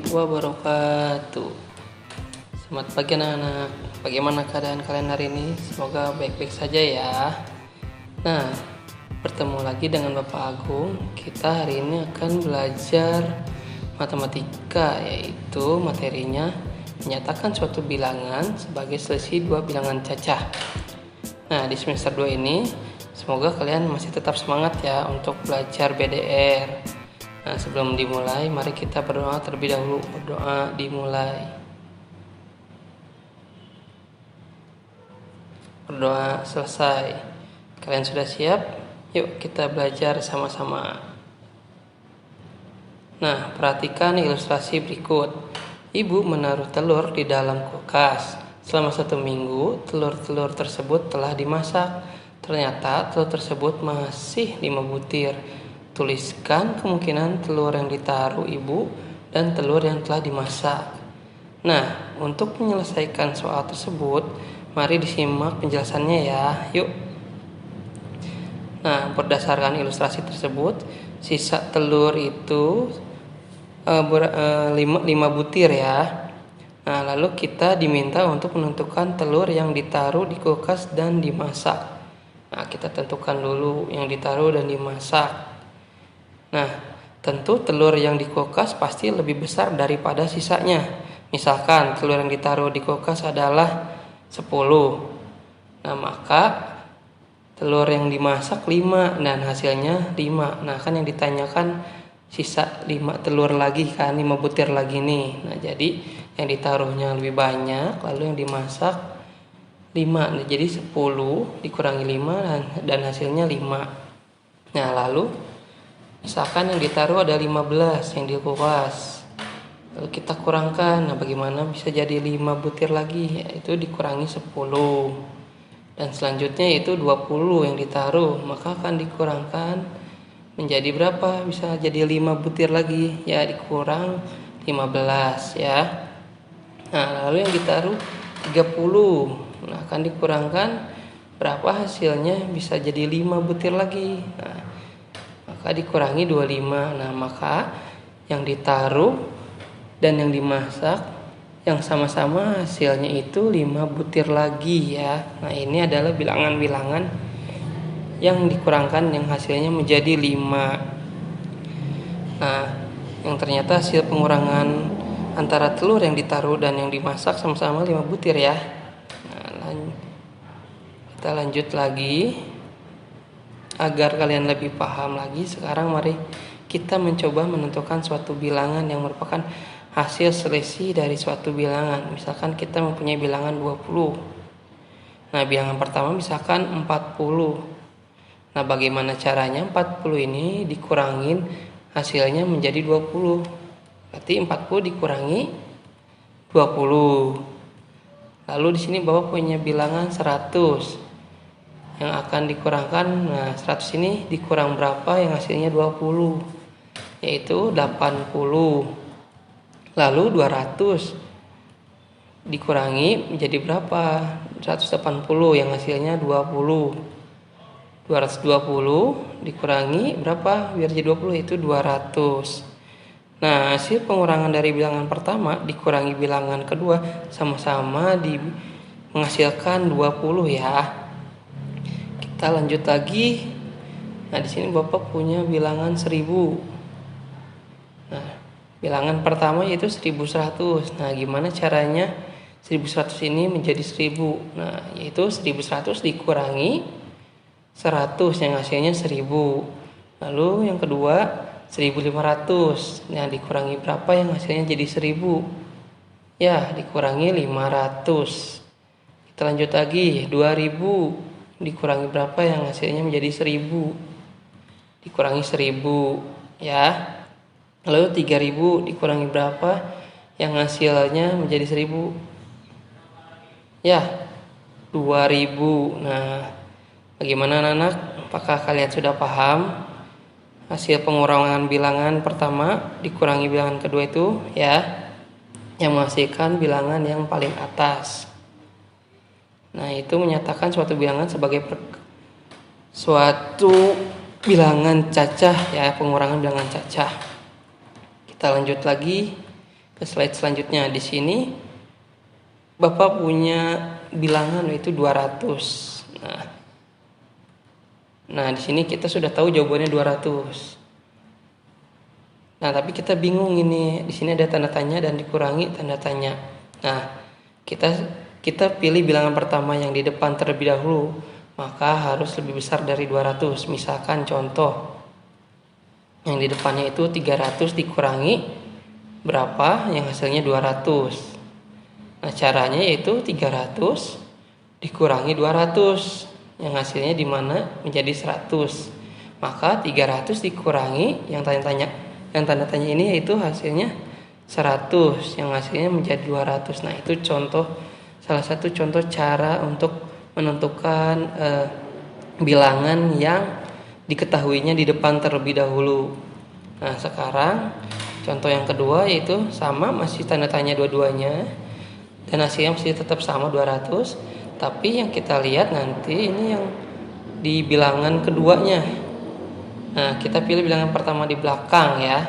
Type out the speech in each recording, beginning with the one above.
wabarakatuh. Selamat pagi anak-anak. Bagaimana keadaan kalian hari ini? Semoga baik-baik saja ya. Nah, bertemu lagi dengan Bapak Agung. Kita hari ini akan belajar matematika, yaitu materinya menyatakan suatu bilangan sebagai selisih dua bilangan cacah. Nah, di semester 2 ini semoga kalian masih tetap semangat ya untuk belajar BDR. Nah, sebelum dimulai, mari kita berdoa terlebih dahulu. Berdoa dimulai. Berdoa selesai. Kalian sudah siap? Yuk kita belajar sama-sama. Nah, perhatikan ilustrasi berikut. Ibu menaruh telur di dalam kulkas. Selama 1 minggu, telur-telur tersebut telah dimasak. Ternyata telur tersebut masih 5 butir. Tuliskan kemungkinan telur yang ditaruh ibu dan telur yang telah dimasak. Nah, untuk menyelesaikan soal tersebut, mari disimak penjelasannya ya. Yuk. Nah, berdasarkan ilustrasi tersebut, sisa telur itu 5 butir ya. Nah, lalu kita diminta untuk menentukan telur yang ditaruh di kulkas dan dimasak. Nah, kita tentukan dulu yang ditaruh dan dimasak. Nah, tentu telur yang di kulkas pasti lebih besar daripada sisanya. Misalkan telur yang ditaruh di kulkas adalah 10. Nah, maka telur yang dimasak 5 dan hasilnya 5. Nah, kan yang ditanyakan sisa 5 telur lagi kan, 5 butir lagi nih. Nah, jadi yang ditaruhnya lebih banyak, lalu yang dimasak 5. Nah, jadi 10 dikurangi 5 dan hasilnya 5. Nah, lalu misalkan yang ditaruh ada 15 yang di kulkas. Lalu kita kurangkan. Nah, bagaimana bisa jadi 5 butir lagi? Yaitu dikurangi 10. Dan selanjutnya itu 20 yang ditaruh, maka akan dikurangkan menjadi berapa? Bisa jadi 5 butir lagi. Ya, dikurang 15 ya. Nah, lalu yang ditaruh 30. Nah, akan dikurangkan berapa hasilnya? Bisa jadi 5 butir lagi. Nah, maka dikurangi 25. Nah, maka yang ditaruh dan yang dimasak yang sama-sama hasilnya itu 5 butir lagi ya. Nah, ini adalah bilangan-bilangan yang dikurangkan yang hasilnya menjadi 5. Nah, yang ternyata hasil pengurangan antara telur yang ditaruh dan yang dimasak sama-sama 5 butir ya. Nah, kita lanjut lagi agar kalian lebih paham lagi. Sekarang mari kita mencoba menentukan suatu bilangan yang merupakan hasil selisih dari suatu bilangan. Misalkan kita mempunyai bilangan 20. Nah, bilangan pertama misalkan 40. Nah, bagaimana caranya 40 ini dikurangin hasilnya menjadi 20? Berarti 40 dikurangi 20. Lalu di sini Bapak punya bilangan 100. Yang akan dikurangkan, nah 100 ini dikurang berapa yang hasilnya 20? Yaitu 80. Lalu 200 dikurangi menjadi berapa? 180 yang hasilnya 20. 220 dikurangi berapa biar jadi 20? Itu 200. Nah, hasil pengurangan dari bilangan pertama dikurangi bilangan kedua sama-sama menghasilkan 20 ya. Kita lanjut lagi. Nah, di sini Bapak punya bilangan 1000. Nah, bilangan pertama yaitu 1100. Nah, gimana caranya 1100 ini menjadi 1000? Nah, yaitu 1100 dikurangi 100 yang hasilnya 1000. Lalu yang kedua 1500. Nah, dikurangi berapa yang hasilnya jadi 1000? Ya, dikurangi 500. Kita lanjut lagi. 2000 dikurangi berapa yang hasilnya menjadi 1000? Dikurangi 1000 ya. Lalu 3000 dikurangi berapa yang hasilnya menjadi 1000? Ya, 2000. Nah, bagaimana anak-anak? Apakah kalian sudah paham hasil pengurangan bilangan pertama dikurangi bilangan kedua itu ya, yang menghasilkan bilangan yang paling atas? Nah, itu menyatakan suatu bilangan sebagai suatu bilangan cacah ya, pengurangan bilangan cacah. Kita lanjut lagi Ke slide selanjutnya. Di sini Bapak punya bilangan yaitu 200. Nah, di sini kita sudah tahu jawabannya 200. Nah, tapi kita bingung ini. Di sini ada tanda tanya dan dikurangi tanda tanya. Nah, kita pilih bilangan pertama yang di depan terlebih dahulu, maka harus lebih besar dari 200. Misalkan contoh yang di depannya itu 300 dikurangi berapa? Yang hasilnya 200. Nah, caranya yaitu 300 dikurangi 200. Yang hasilnya di mana? Menjadi 100. Maka 300 dikurangi yang tanda tanya ini yaitu hasilnya 100, yang hasilnya menjadi 200. Nah, itu salah satu contoh cara untuk menentukan bilangan yang diketahuinya di depan terlebih dahulu. Nah, sekarang contoh yang kedua yaitu sama, masih tanda tanya dua-duanya dan hasilnya masih tetap sama 200. Tapi yang kita lihat nanti ini yang di bilangan keduanya. Nah, kita pilih bilangan pertama di belakang ya.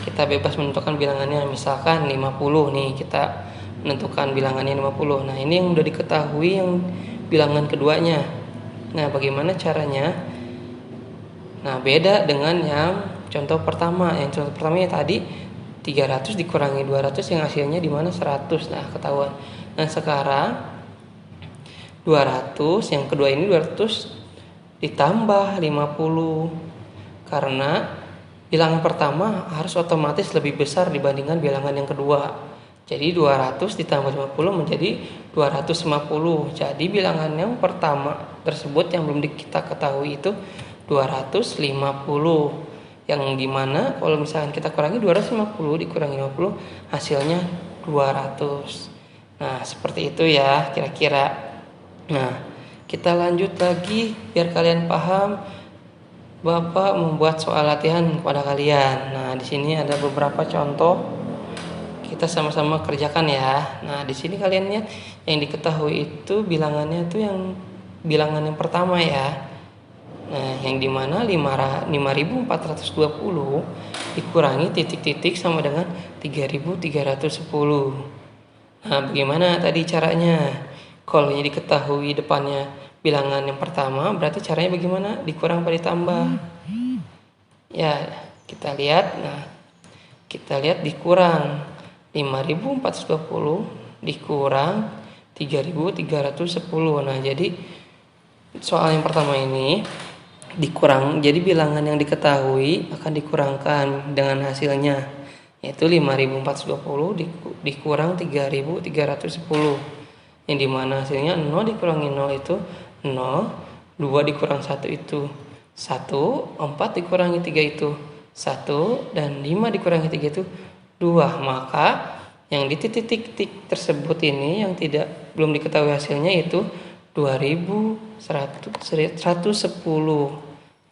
Kita bebas menentukan bilangannya, misalkan 50 nih, kita menentukan bilangannya 50. Nah, ini yang udah diketahui yang bilangan keduanya. Nah, bagaimana caranya? Nah, beda dengan yang contoh pertama. Yang contoh pertamanya tadi 300 dikurangi 200 yang hasilnya di mana 100. Nah, ketahuan. Nah, sekarang 200 yang kedua ini 200 ditambah 50. Karena bilangan pertama harus otomatis lebih besar dibandingkan bilangan yang kedua. Jadi 200 ditambah 50 menjadi 250. Jadi bilangan yang pertama tersebut yang belum kita ketahui itu 250. Yang dimana kalau misalkan kita kurangi 250 dikurangi 50 hasilnya 200. Nah, seperti itu ya kira-kira. Nah, kita lanjut lagi biar kalian paham. Bapak membuat soal latihan kepada kalian. Nah, di sini ada beberapa contoh. Kita sama-sama kerjakan ya. Nah, di sini kalian lihat yang diketahui itu bilangannya itu yang bilangan yang pertama ya. Nah, yang dimana 5420 dikurangi titik-titik sama dengan 3310. Nah, bagaimana tadi caranya? Kalau ini diketahui depannya bilangan yang pertama, berarti caranya bagaimana? Dikurang apa ditambah? Ya, kita lihat. Nah, kita lihat dikurang 5420 dikurang 3310. Nah, jadi soal yang pertama ini dikurang. Jadi bilangan yang diketahui akan dikurangkan dengan hasilnya, yaitu 5420 dikurang 3310. Yang dimana hasilnya 0 dikurangi 0 itu 0, 2 dikurang 1 itu 1, 4 dikurangi 3 itu 1, dan 5 dikurangi 3 itu 2. Maka yang di titik-titik tersebut ini yang belum diketahui hasilnya itu 2110.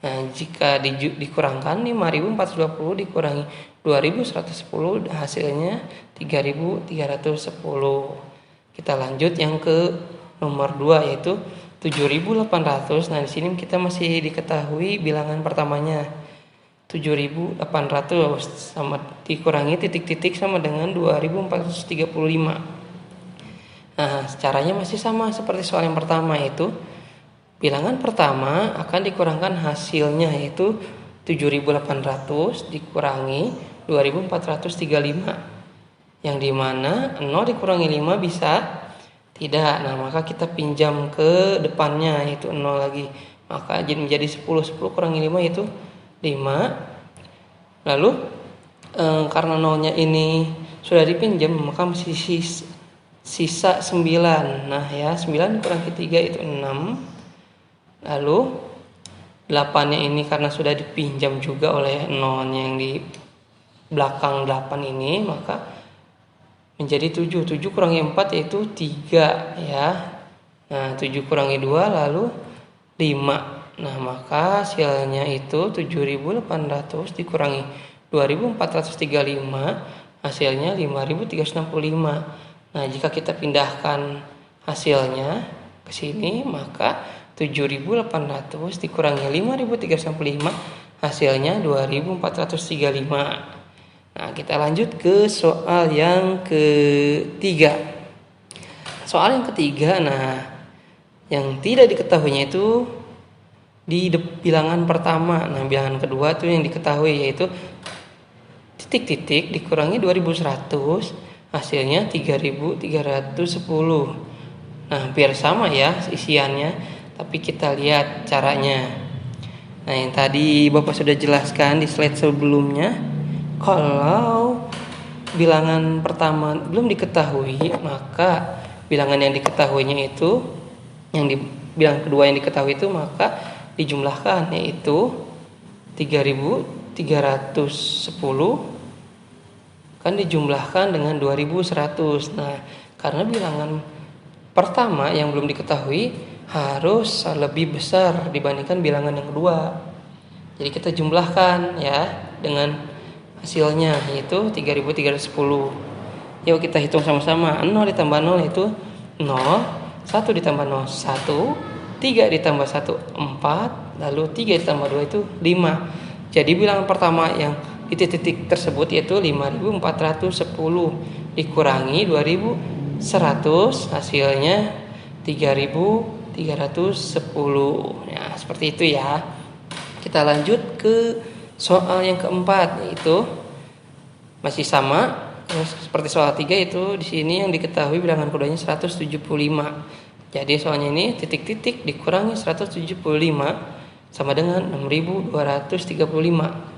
Nah, jika dikurangkan 5420 dikurangi 2110 hasilnya 3310. Kita lanjut yang ke nomor 2 yaitu 7800. Nah, di sini kita masih diketahui bilangan pertamanya 7800 sama dikurangi titik-titik sama dengan 2435. Nah, caranya masih sama seperti soal yang pertama, yaitu bilangan pertama akan dikurangkan hasilnya yaitu 7800 dikurangi 2435. Yang dimana 0 dikurangi 5 bisa tidak. Nah, maka kita pinjam ke depannya yaitu 0 lagi. Maka jadi menjadi 10. 10 kurangi 5 itu 5. Lalu karena 0-nya ini sudah dipinjam, maka masih sisa 9. Nah ya, 9 kurangi 3 itu 6. Lalu 8-nya ini karena sudah dipinjam juga oleh 0-nya yang di belakang 8 ini, maka menjadi 7. 7 kurangi 4 yaitu 3 ya. Nah, 7 kurangi 2 lalu 5. Nah, maka hasilnya itu 7800 dikurangi 2435 hasilnya 5365. Nah, jika kita pindahkan hasilnya ke sini, maka 7800 dikurangi 5365 hasilnya 2435. Nah, kita lanjut ke soal yang ketiga. Soal yang ketiga, nah, yang tidak diketahuinya itu di bilangan pertama. Nah, bilangan kedua itu yang diketahui, yaitu titik-titik dikurangi 2100, hasilnya 3310. Nah, hampir sama ya isiannya, tapi kita lihat caranya. Nah, yang tadi Bapak sudah jelaskan di slide sebelumnya, kalau bilangan pertama belum diketahui, maka bilangan yang diketahuinya itu, yang di bilangan kedua yang diketahui itu, maka dijumlahkan, yaitu 3310 kan dijumlahkan dengan 2100. Nah, karena bilangan pertama yang belum diketahui harus lebih besar dibandingkan bilangan yang kedua. Jadi kita jumlahkan ya dengan hasilnya, yaitu 3310. Yuk kita hitung sama-sama. 0 ditambah 0 itu 0, 1 ditambah 0 1, 3 ditambah 1 4, lalu 3 ditambah 2 itu 5. Jadi bilangan pertama yang di titik tersebut yaitu 5410 dikurangi 2100, hasilnya 3310. Ya, seperti itu ya. Kita lanjut ke soal yang keempat, yaitu masih sama seperti soal 3, itu di sini yang diketahui bilangan keduanya 175. Jadi soalnya ini titik-titik dikurangi 175 sama dengan 6235.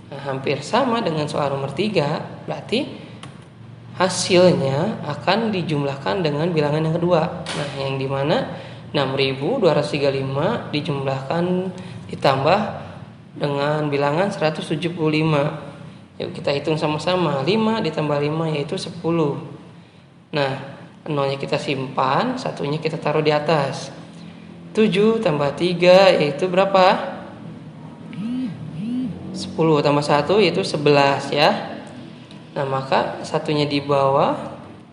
Nah, hampir sama dengan soal nomor 3, berarti hasilnya akan dijumlahkan dengan bilangan yang kedua. Nah, yang dimana 6235 dijumlahkan ditambah dengan bilangan 175. Yuk kita hitung sama-sama. 5 ditambah 5 yaitu 10. Nah, nolnya kita simpan, satunya kita taruh di atas. 7 tambah 3 yaitu berapa? 10 tambah 1 yaitu 11 ya. Nah, maka satunya di bawah,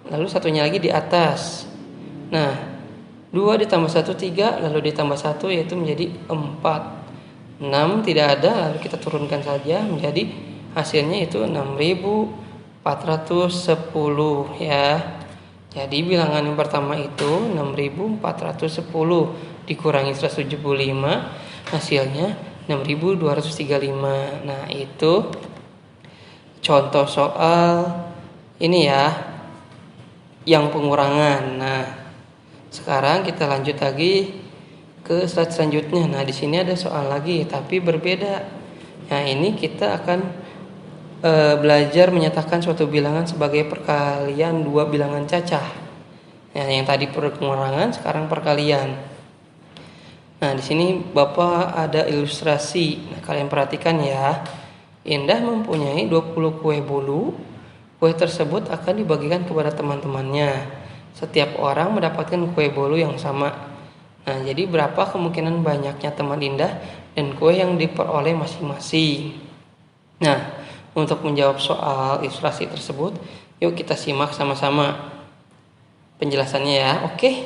lalu satunya lagi di atas. Nah, 2 ditambah 1 3, lalu ditambah 1 yaitu menjadi 4. 6 tidak ada, lalu kita turunkan saja menjadi hasilnya itu 6410 ya. Jadi bilangan yang pertama itu 6410 dikurangi 175, hasilnya 6235. Nah, itu contoh soal ini ya, yang pengurangan. Nah, sekarang kita lanjut lagi ke slide selanjutnya. Nah, di sini ada soal lagi tapi berbeda. Nah, ini kita akan belajar menyatakan suatu bilangan sebagai perkalian dua bilangan cacah. Nah, yang tadi pengurangan, sekarang perkalian. Nah, di sini Bapak ada ilustrasi. Nah, kalian perhatikan ya. Indah mempunyai 20 kue bolu. Kue tersebut akan dibagikan kepada teman-temannya. Setiap orang mendapatkan kue bolu yang sama. Nah, jadi berapa kemungkinan banyaknya teman Indah dan kue yang diperoleh masing-masing? Nah, untuk menjawab soal ilustrasi tersebut, yuk kita simak sama-sama penjelasannya ya. Oke.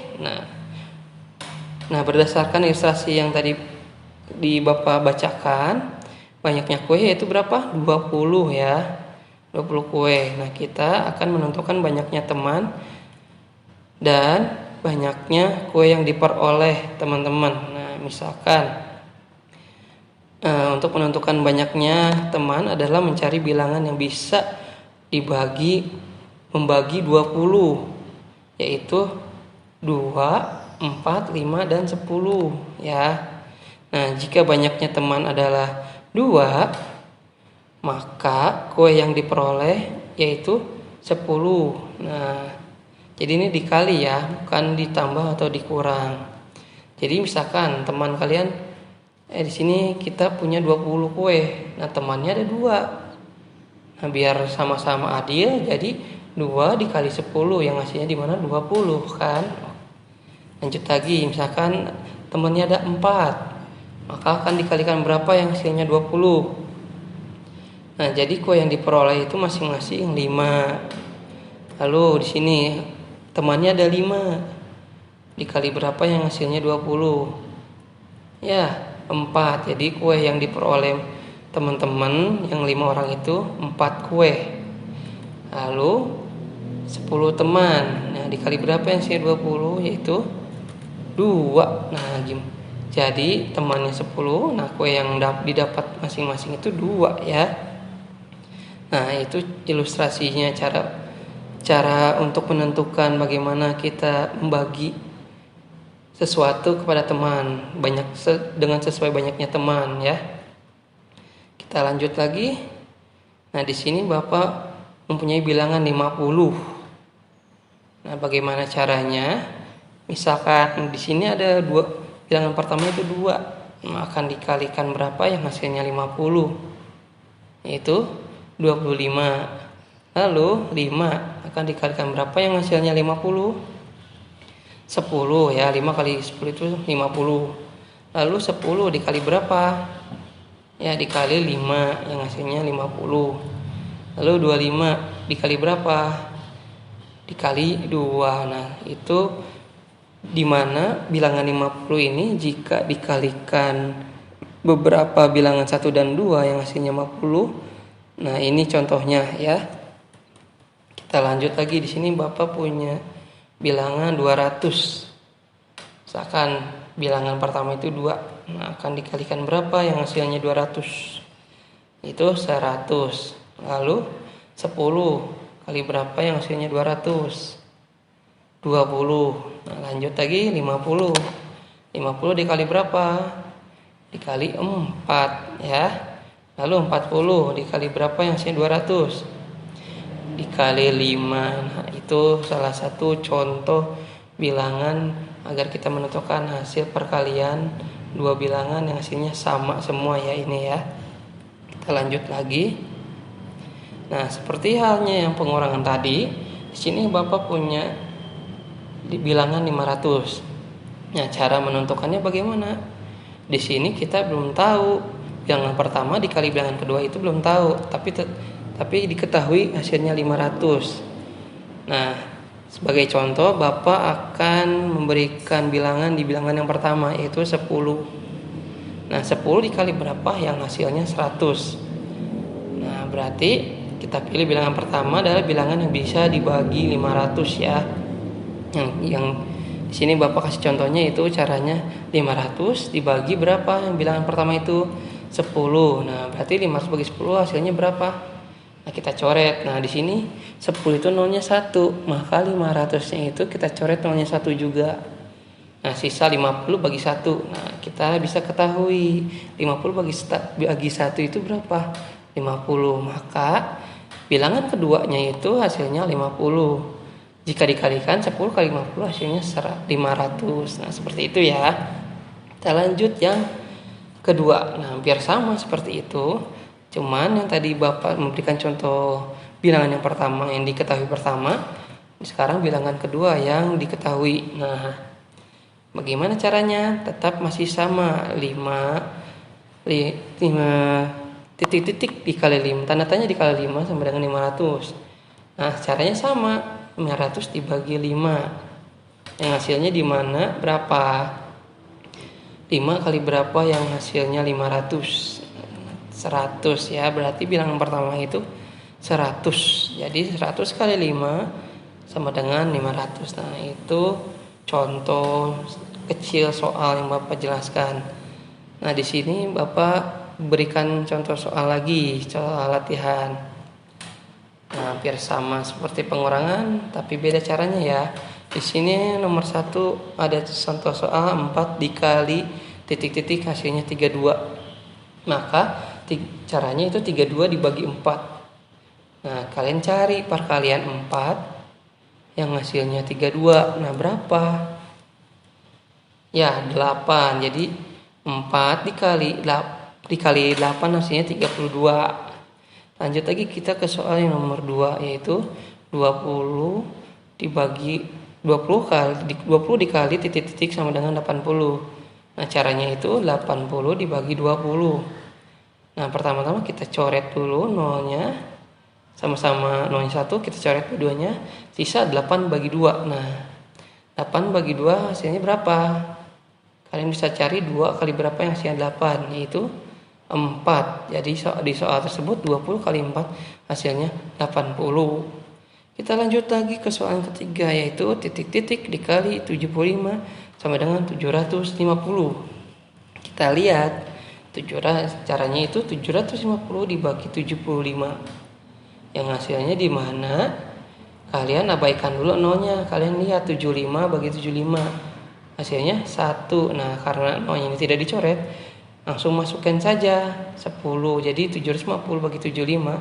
Nah, berdasarkan ilustrasi yang tadi di Bapak bacakan, banyaknya kue yaitu berapa? 20 ya. 20 kue. Nah, kita akan menentukan banyaknya teman dan banyaknya kue yang diperoleh teman-teman. Nah, misalkan untuk menentukan banyaknya teman adalah mencari bilangan yang bisa membagi 20, yaitu 2, 4, 5, dan 10 ya. Nah, jika banyaknya teman adalah 2, maka kue yang diperoleh yaitu 10. Nah, jadi ini dikali ya, bukan ditambah atau dikurang. Jadi misalkan teman kalian di sini kita punya 20 kue. Nah, temannya ada 2. Nah, biar sama-sama adil, jadi 2 dikali 10 yang hasilnya di mana 20 kan. Lanjut lagi, misalkan temannya ada 4, maka akan dikalikan berapa yang hasilnya 20. Nah, jadi kue yang diperoleh itu masing-masing 5. Lalu di sini temannya ada 5, dikali berapa yang hasilnya 20? Ya, 4. Jadi kue yang diperoleh teman-teman yang 5 orang itu 4 kue. Lalu 10 teman. Nah, dikali berapa yang hasilnya 20, yaitu 2. Nah, jadi temannya 10, nah kue yang didapat masing-masing itu 2 ya. Nah, itu ilustrasinya, cara untuk menentukan bagaimana kita membagi sesuatu kepada teman dengan sesuai banyaknya teman ya. Kita lanjut lagi. Nah, di sini Bapak mempunyai bilangan 50. Nah, bagaimana caranya? Misalkan di sini ada bilangan pertama itu 2. Nah, akan dikalikan berapa yang hasilnya 50? Yaitu 25. Lalu 5 akan dikalikan berapa yang hasilnya 50? 10 ya, 5 kali 10 itu 50. Lalu 10 dikali berapa? Ya, dikali 5 yang hasilnya 50. Lalu 25 dikali berapa? Dikali 2. Nah, itu dimana bilangan 50 ini jika dikalikan beberapa bilangan 1 dan 2 yang hasilnya 50. Nah, ini contohnya ya. Kita lanjut lagi. Di sini Bapak punya bilangan 200. Misalkan bilangan pertama itu 2. Nah, akan dikalikan berapa yang hasilnya 200? Itu 100. Lalu 10 kali berapa yang hasilnya 200? 20. Nah, lanjut lagi 50. 50 dikali berapa? Dikali 4 ya. Lalu 40 dikali berapa yang hasilnya 200? Dikali 5. Nah, itu salah satu contoh bilangan agar kita menentukan hasil perkalian dua bilangan yang hasilnya sama semua ya ini ya. Kita lanjut lagi. Nah, seperti halnya yang pengurangan tadi, di sini Bapak punya bilangan 500. Nah, cara menentukannya bagaimana? Di sini kita belum tahu. Bilangan pertama dikali bilangan kedua itu belum tahu, tapi diketahui hasilnya 500. Nah, sebagai contoh Bapak akan memberikan bilangan di bilangan yang pertama yaitu 10. Nah, 10 dikali berapa yang hasilnya 100. Nah, berarti kita pilih bilangan pertama adalah bilangan yang bisa dibagi 500 ya. Yang di sini Bapak kasih contohnya itu caranya 500 dibagi berapa? Yang bilangan pertama itu 10. Nah, berarti 500 bagi 10 hasilnya berapa? Nah, kita coret. Nah, di sini 10 itu nolnya 1, maka 500-nya itu kita coret nolnya 1 juga. Nah, sisa 50 bagi 1. Nah, kita bisa ketahui 50 bagi 1 itu berapa? 50. Maka bilangan keduanya itu hasilnya 50. Jika dikalikan 10 kali 50 hasilnya 500. Nah, seperti itu ya. Kita lanjut yang kedua. Nah, hampir sama seperti itu. Cuman yang tadi Bapak memberikan contoh bilangan yang pertama yang diketahui pertama, sekarang bilangan kedua yang diketahui. Nah, bagaimana caranya? Tetap masih sama, 5 titik-titik dikali 5, tanda tanya dikali 5 sama dengan 500. Nah, caranya sama, 500 dibagi 5. Yang hasilnya di mana? Berapa? 5 kali berapa yang hasilnya 500? 100 ya, berarti bilangan pertama itu 100. Jadi 100 kali 5 sama dengan 500. Nah, itu contoh kecil soal yang Bapak jelaskan. Nah, di sini Bapak berikan contoh soal lagi, soal latihan. Nah, hampir sama seperti pengurangan, tapi beda caranya ya. Di sini nomor 1 ada contoh soal 4 dikali titik-titik hasilnya 32. Maka caranya itu 32 dibagi 4. Nah, kalian cari perkalian 4 yang hasilnya 32. Nah, berapa? Ya, 8. Jadi 4 dikali 8 hasilnya 32. Lanjut lagi kita ke soal yang nomor 2 yaitu 20 dikali titik-titik sama dengan 80. Nah, caranya itu 80 dibagi 20. Nah, pertama-tama kita coret dulu nolnya. Sama-sama nolnya 1, kita coret keduanya. Sisa 8 bagi 2. Nah, 8 bagi 2 hasilnya berapa? Kalian bisa cari 2 kali berapa yang hasilnya 8, yaitu 4. Jadi di soal tersebut 20 kali 4 hasilnya 80. Kita lanjut lagi ke soal ketiga, yaitu titik-titik dikali 75 sama dengan 750. Kita lihat caranya itu 750 dibagi 75. Yang hasilnya di mana? Kalian abaikan dulu nolnya. Kalian lihat 75 bagi 75. Hasilnya 1. Nah, karena nolnya ini tidak dicoret, langsung masukkan saja 10. Jadi 750 bagi 75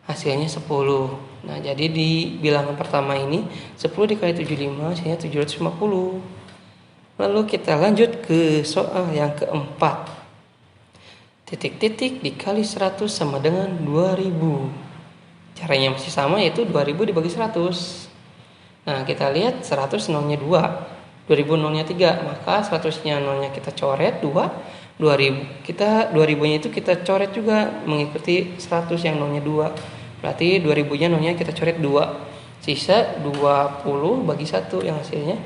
hasilnya 10. Nah, jadi di bilangan pertama ini 10 dikali 75 hasilnya 750. Lalu kita lanjut ke soal yang keempat. Titik-titik dikali 100 sama dengan 2000. Caranya masih sama, yaitu 2000 dibagi 100. Nah, kita lihat 100 nolnya 2, 2000 nolnya 3, maka 100-nya nolnya kita coret 2, 2000-nya itu kita coret juga mengikuti 100 yang nolnya 2. Berarti 2000-nya nolnya kita coret 2. Sisa 20 bagi 1 yang hasilnya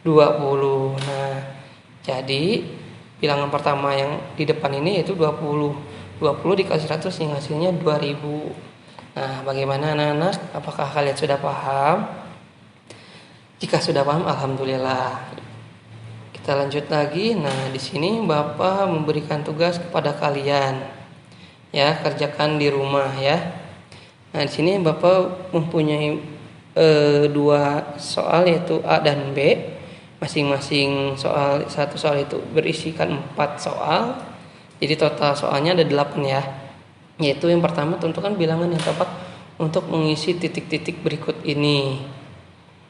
20. Nah, jadi bilangan pertama yang di depan ini yaitu 20. 20 dikali 100 yang hasilnya 2000. Nah, bagaimana anak-anak? Apakah kalian sudah paham? Jika sudah paham, alhamdulillah. Kita lanjut lagi. Nah, di sini Bapak memberikan tugas kepada kalian. Ya, kerjakan di rumah ya. Nah, di sini Bapak mempunyai 2 soal, yaitu A dan B. Masing-masing satu soal itu berisikan 4 soal. Jadi total soalnya ada 8 ya. Yaitu yang pertama, tentukan bilangan yang tepat untuk mengisi titik-titik berikut ini.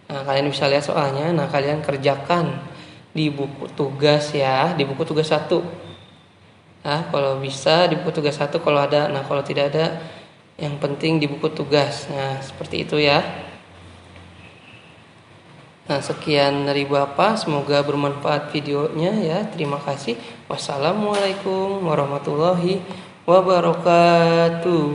Nah, kalian bisa lihat soalnya. Nah, kalian kerjakan di buku tugas ya, di buku tugas 1. Nah, kalau bisa di buku tugas 1 kalau ada. Nah, kalau tidak ada, yang penting di buku tugas. Nah, seperti itu ya. Nah, sekian dari Bapak. Semoga bermanfaat videonya ya. Terima kasih. Wassalamualaikum warahmatullahi wabarakatuh.